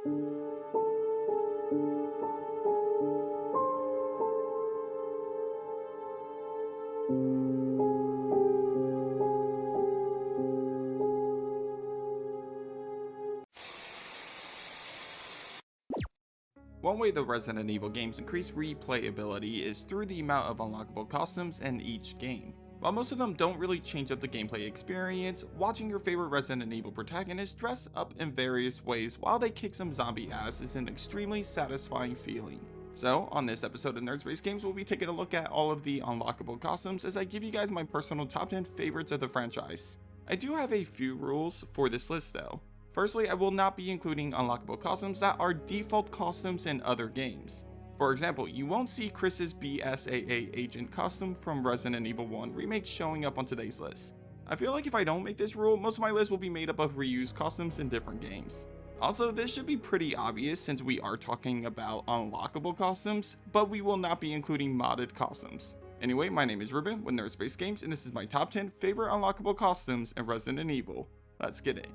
One way the Resident Evil games increase replayability is through the amount of unlockable costumes in each game. While most of them don't really change up the gameplay experience, watching your favorite Resident Evil protagonist dress up in various ways while they kick some zombie ass is an extremely satisfying feeling. So, on this episode of Nerds Based Games, we'll be taking a look at all of the unlockable costumes as I give you guys my personal top 10 favorites of the franchise. I do have a few rules for this list though. Firstly, I will not be including unlockable costumes that are default costumes in other games. For example, you won't see Chris's BSAA agent costume from Resident Evil 1 Remake showing up on today's list. I feel like if I don't make this rule, most of my list will be made up of reused costumes in different games. Also, this should be pretty obvious since we are talking about unlockable costumes, but we will not be including modded costumes. Anyway, my name is Ruben with Nerds Based Games, and this is my top 10 favorite unlockable costumes in Resident Evil. Let's get it.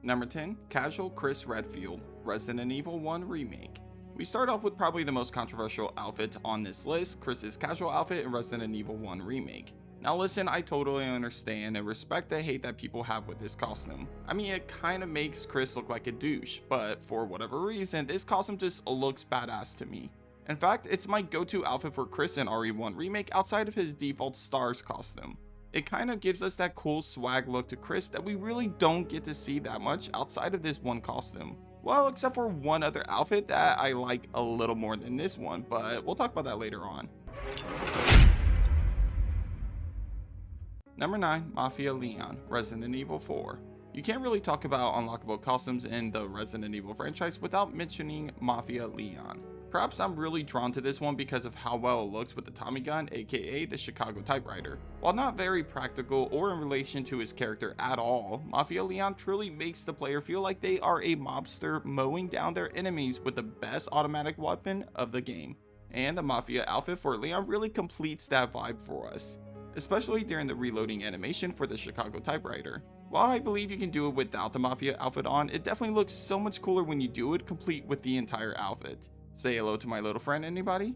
Number 10, Casual Chris Redfield, Resident Evil 1 Remake. We start off with probably the most controversial outfit on this list, Chris's casual outfit in Resident Evil 1 Remake. Now listen, I totally understand and respect the hate that people have with this costume. I mean, it kinda makes Chris look like a douche, but for whatever reason, this costume just looks badass to me. In fact, it's my go-to outfit for Chris in RE1 Remake outside of his default STARS costume. It kind of gives us that cool swag look to Chris that we really don't get to see that much outside of this one costume. Well, except for one other outfit that I like a little more than this one, but we'll talk about that later on. Number 9, Mafia Leon, Resident Evil 4. You can't really talk about unlockable costumes in the Resident Evil franchise without mentioning Mafia Leon. Perhaps I'm really drawn to this one because of how well it looks with the Tommy gun, aka the Chicago typewriter. While not very practical or in relation to his character at all, Mafia Leon truly makes the player feel like they are a mobster mowing down their enemies with the best automatic weapon of the game. And the Mafia outfit for Leon really completes that vibe for us, especially during the reloading animation for the Chicago typewriter. While I believe you can do it without the Mafia outfit on, it definitely looks so much cooler when you do it complete with the entire outfit. Say hello to my little friend, anybody?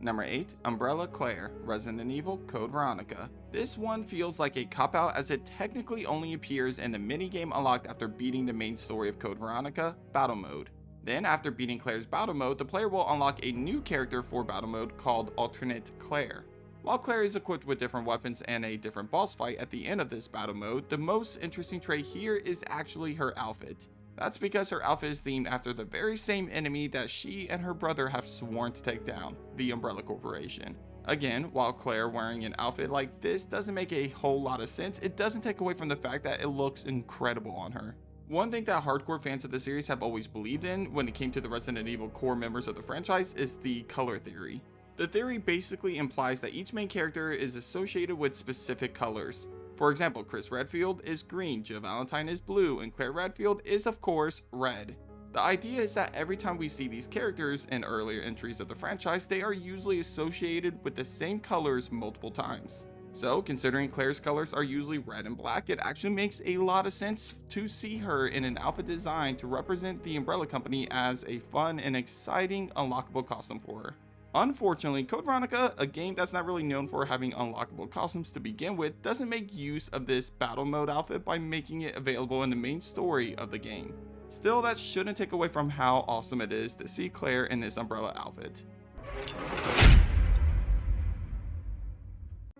Number 8, Umbrella Claire, Resident Evil Code Veronica. This one feels like a cop-out as it technically only appears in the minigame unlocked after beating the main story of Code Veronica, Battle Mode. Then after beating Claire's Battle Mode, the player will unlock a new character for Battle Mode called Alternate Claire. While Claire is equipped with different weapons and a different boss fight at the end of this Battle Mode, the most interesting trait here is actually her outfit. That's because her outfit is themed after the very same enemy that she and her brother have sworn to take down, the Umbrella Corporation. Again, while Claire wearing an outfit like this doesn't make a whole lot of sense, it doesn't take away from the fact that it looks incredible on her. One thing that hardcore fans of the series have always believed in when it came to the Resident Evil core members of the franchise is the color theory. The theory basically implies that each main character is associated with specific colors. For example, Chris Redfield is green, Jill Valentine is blue, and Claire Redfield is of course red. The idea is that every time we see these characters in earlier entries of the franchise, they are usually associated with the same colors multiple times. So, considering Claire's colors are usually red and black, it actually makes a lot of sense to see her in an outfit designed to represent the Umbrella Company as a fun and exciting unlockable costume for her. Unfortunately, Code Veronica, a game that's not really known for having unlockable costumes to begin with, doesn't make use of this battle mode outfit by making it available in the main story of the game. Still, that shouldn't take away from how awesome it is to see Claire in this Umbrella outfit.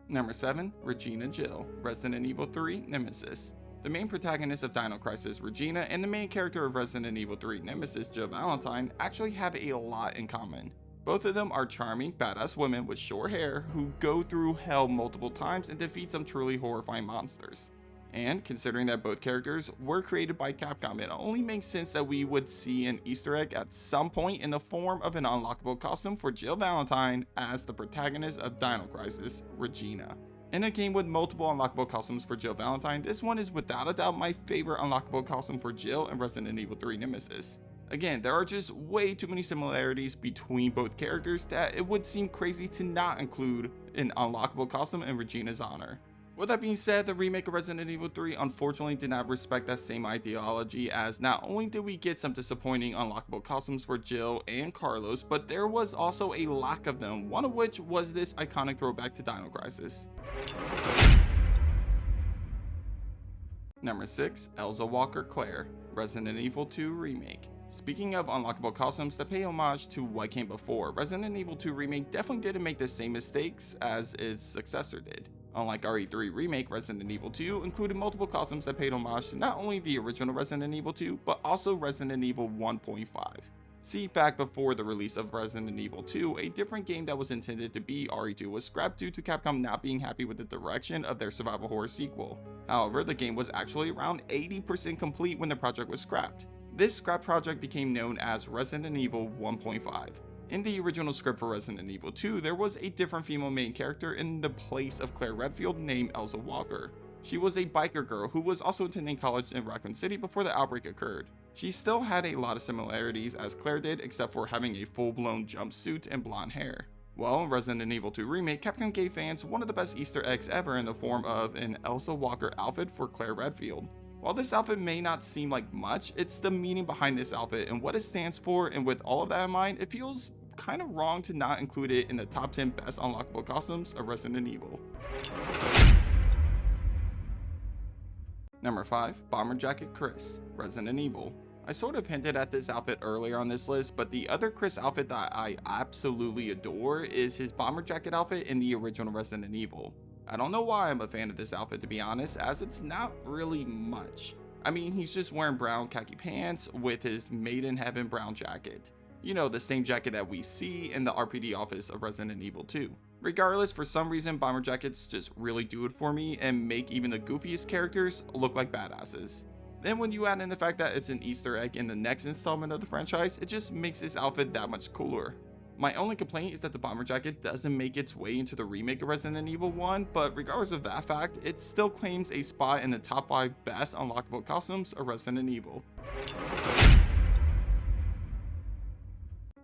Number 7, Regina Jill, Resident Evil 3 Nemesis. The main protagonist of Dino Crisis, Regina, and the main character of Resident Evil 3 Nemesis, Jill Valentine, actually have a lot in common. Both of them are charming, badass women with short hair who go through hell multiple times and defeat some truly horrifying monsters. And considering that both characters were created by Capcom, it only makes sense that we would see an Easter egg at some point in the form of an unlockable costume for Jill Valentine as the protagonist of Dino Crisis, Regina. In a game with multiple unlockable costumes for Jill Valentine, this one is without a doubt my favorite unlockable costume for Jill in Resident Evil 3 Nemesis. Again, there are just way too many similarities between both characters that it would seem crazy to not include an unlockable costume in Regina's honor. With that being said, the remake of Resident Evil 3 unfortunately did not respect that same ideology, as not only did we get some disappointing unlockable costumes for Jill and Carlos, but there was also a lack of them, one of which was this iconic throwback to Dino Crisis. Number 6. Elza Walker Claire, Resident Evil 2 Remake. Speaking of unlockable costumes that pay homage to what came before, Resident Evil 2 Remake definitely didn't make the same mistakes as its successor did. Unlike RE3 Remake, Resident Evil 2 included multiple costumes that paid homage to not only the original Resident Evil 2, but also Resident Evil 1.5. See, back before the release of Resident Evil 2, a different game that was intended to be RE2 was scrapped due to Capcom not being happy with the direction of their survival horror sequel. However, the game was actually around 80% complete when the project was scrapped. This scrap project became known as Resident Evil 1.5. In the original script for Resident Evil 2, there was a different female main character in the place of Claire Redfield named Elza Walker. She was a biker girl who was also attending college in Raccoon City before the outbreak occurred. She still had a lot of similarities as Claire did, except for having a full-blown jumpsuit and blonde hair. Well, in Resident Evil 2 Remake, Capcom gave fans one of the best Easter eggs ever in the form of an Elza Walker outfit for Claire Redfield. While this outfit may not seem like much, it's the meaning behind this outfit and what it stands for, and with all of that in mind, it feels kind of wrong to not include it in the top 10 best unlockable costumes of Resident Evil. Number 5. Bomber Jacket Chris, Resident Evil. I sort of hinted at this outfit earlier on this list, but the other Chris outfit that I absolutely adore is his bomber jacket outfit in the original Resident Evil. I don't know why I'm a fan of this outfit, to be honest, as it's not really much. I mean, he's just wearing brown khaki pants with his Made in Heaven brown jacket. You know, the same jacket that we see in the RPD office of Resident Evil 2. Regardless, for some reason, bomber jackets just really do it for me and make even the goofiest characters look like badasses. Then when you add in the fact that it's an Easter egg in the next installment of the franchise, it just makes this outfit that much cooler. My only complaint is that the bomber jacket doesn't make its way into the remake of Resident Evil 1, but regardless of that fact, it still claims a spot in the top 5 best unlockable costumes of Resident Evil.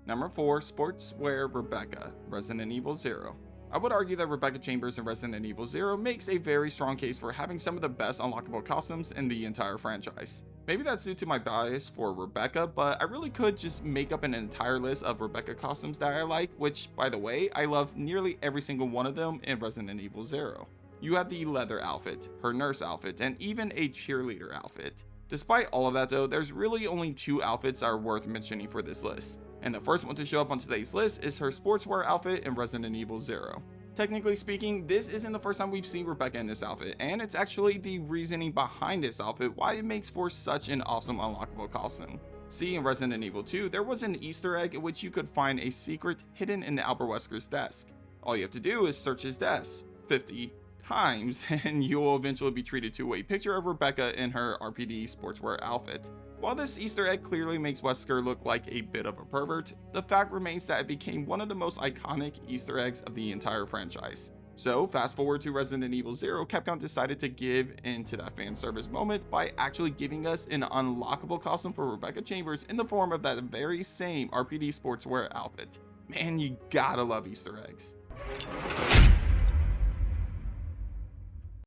Number 4. Sportswear Rebecca, Resident Evil 0. I would argue that Rebecca Chambers in Resident Evil 0 makes a very strong case for having some of the best unlockable costumes in the entire franchise. Maybe that's due to my bias for Rebecca, but I really could just make up an entire list of Rebecca costumes that I like, which, by the way, I love nearly every single one of them in Resident Evil 0. You have the leather outfit, her nurse outfit, and even a cheerleader outfit. Despite all of that though, there's really only 2 outfits that are worth mentioning for this list. And the first one to show up on today's list is her sportswear outfit in Resident Evil 0. Technically speaking, this isn't the first time we've seen Rebecca in this outfit, and it's actually the reasoning behind this outfit why it makes for such an awesome unlockable costume. See, in Resident Evil 2, there was an Easter egg in which you could find a secret hidden in Albert Wesker's desk. All you have to do is search his desk 50 times, and you'll eventually be treated to a picture of Rebecca in her RPD sportswear outfit. While this Easter egg clearly makes Wesker look like a bit of a pervert, the fact remains that it became one of the most iconic Easter eggs of the entire franchise. So fast forward to Resident Evil 0, Capcom decided to give into that fan service moment by actually giving us an unlockable costume for Rebecca Chambers in the form of that very same RPD sportswear outfit. Man, you gotta love Easter eggs.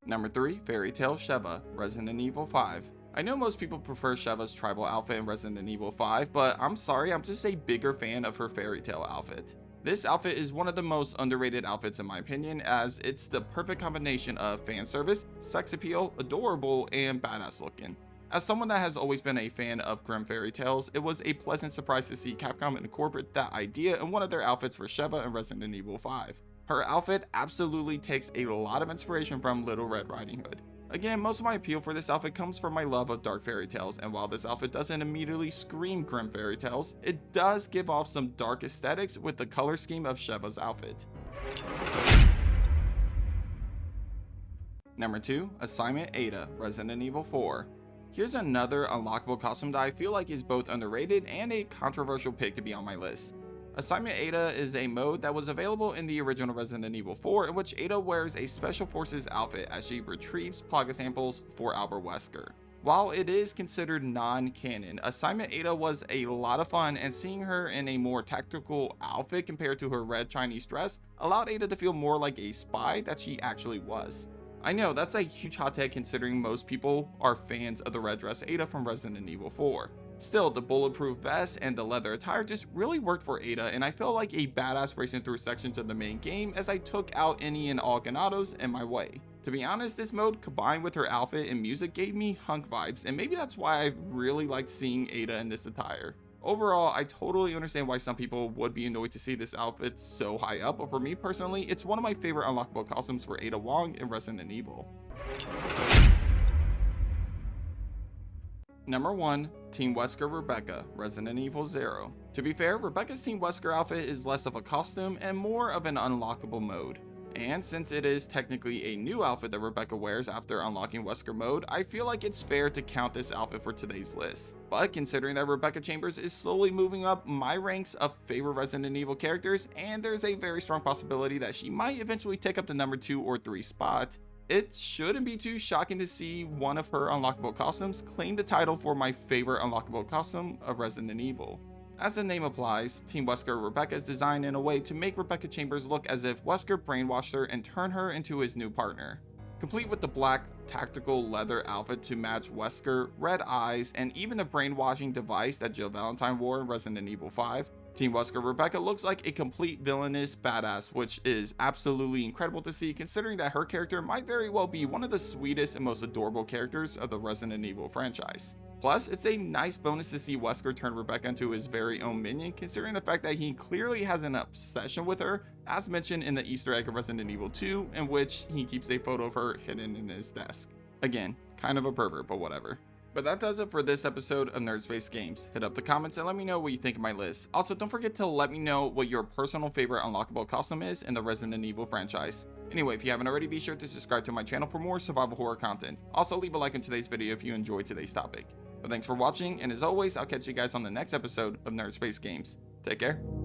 Number 3. Fairy Tale Sheva, Resident Evil 5. I know most people prefer Sheva's tribal outfit in Resident Evil 5, but I'm sorry, I'm just a bigger fan of her fairy tale outfit. This outfit is one of the most underrated outfits in my opinion, as it's the perfect combination of fan service, sex appeal, adorable, and badass looking. As someone that has always been a fan of grim fairy tales, it was a pleasant surprise to see Capcom incorporate that idea in one of their outfits for Sheva in Resident Evil 5. Her outfit absolutely takes a lot of inspiration from Little Red Riding Hood. Again, most of my appeal for this outfit comes from my love of dark fairy tales, and while this outfit doesn't immediately scream grim fairy tales, it does give off some dark aesthetics with the color scheme of Sheva's outfit. Number 2. Assignment Ada, Resident Evil 4. Here's another unlockable costume that I feel like is both underrated and a controversial pick to be on my list. Assignment Ada is a mode that was available in the original Resident Evil 4, in which Ada wears a Special Forces outfit as she retrieves plaga samples for Albert Wesker. While it is considered non-canon, Assignment Ada was a lot of fun, and seeing her in a more tactical outfit compared to her red Chinese dress allowed Ada to feel more like a spy that she actually was. I know that's a huge hot take considering most people are fans of the red dress Ada from Resident Evil 4. Still, the bulletproof vest and the leather attire just really worked for Ada, and I felt like a badass racing through sections of the main game as I took out any and all ganados in my way. To be honest, this mode combined with her outfit and music gave me Hunk vibes, and maybe that's why I really liked seeing Ada in this attire. Overall, I totally understand why some people would be annoyed to see this outfit so high up, but for me personally, it's one of my favorite unlockable costumes for Ada Wong in Resident Evil. Number 1. Team Wesker Rebecca, Resident Evil 0. To be fair, Rebecca's Team Wesker outfit is less of a costume and more of an unlockable mode. And since it is technically a new outfit that Rebecca wears after unlocking Wesker mode, I feel like it's fair to count this outfit for today's list. But considering that Rebecca Chambers is slowly moving up my ranks of favorite Resident Evil characters, and there's a very strong possibility that she might eventually take up the number 2 or 3 spot, it shouldn't be too shocking to see one of her unlockable costumes claim the title for my favorite unlockable costume of Resident Evil. As the name applies, Team Wesker Rebecca is designed in a way to make Rebecca Chambers look as if Wesker brainwashed her and turned her into his new partner. Complete with the black tactical leather outfit to match Wesker, red eyes, and even the brainwashing device that Jill Valentine wore in Resident Evil 5, Team Wesker Rebecca looks like a complete villainous badass, which is absolutely incredible to see considering that her character might very well be one of the sweetest and most adorable characters of the Resident Evil franchise. Plus, it's a nice bonus to see Wesker turn Rebecca into his very own minion, considering the fact that he clearly has an obsession with her, as mentioned in the Easter egg of Resident Evil 2, in which he keeps a photo of her hidden in his desk. Again, kind of a pervert, but whatever. But that does it for this episode of Nerd Space Games. Hit up the comments and let me know what you think of my list. Also, don't forget to let me know what your personal favorite unlockable costume is in the Resident Evil franchise. Anyway, if you haven't already, be sure to subscribe to my channel for more survival horror content. Also, leave a like on today's video if you enjoyed today's topic. But thanks for watching, and as always, I'll catch you guys on the next episode of Nerd Space Games. Take care.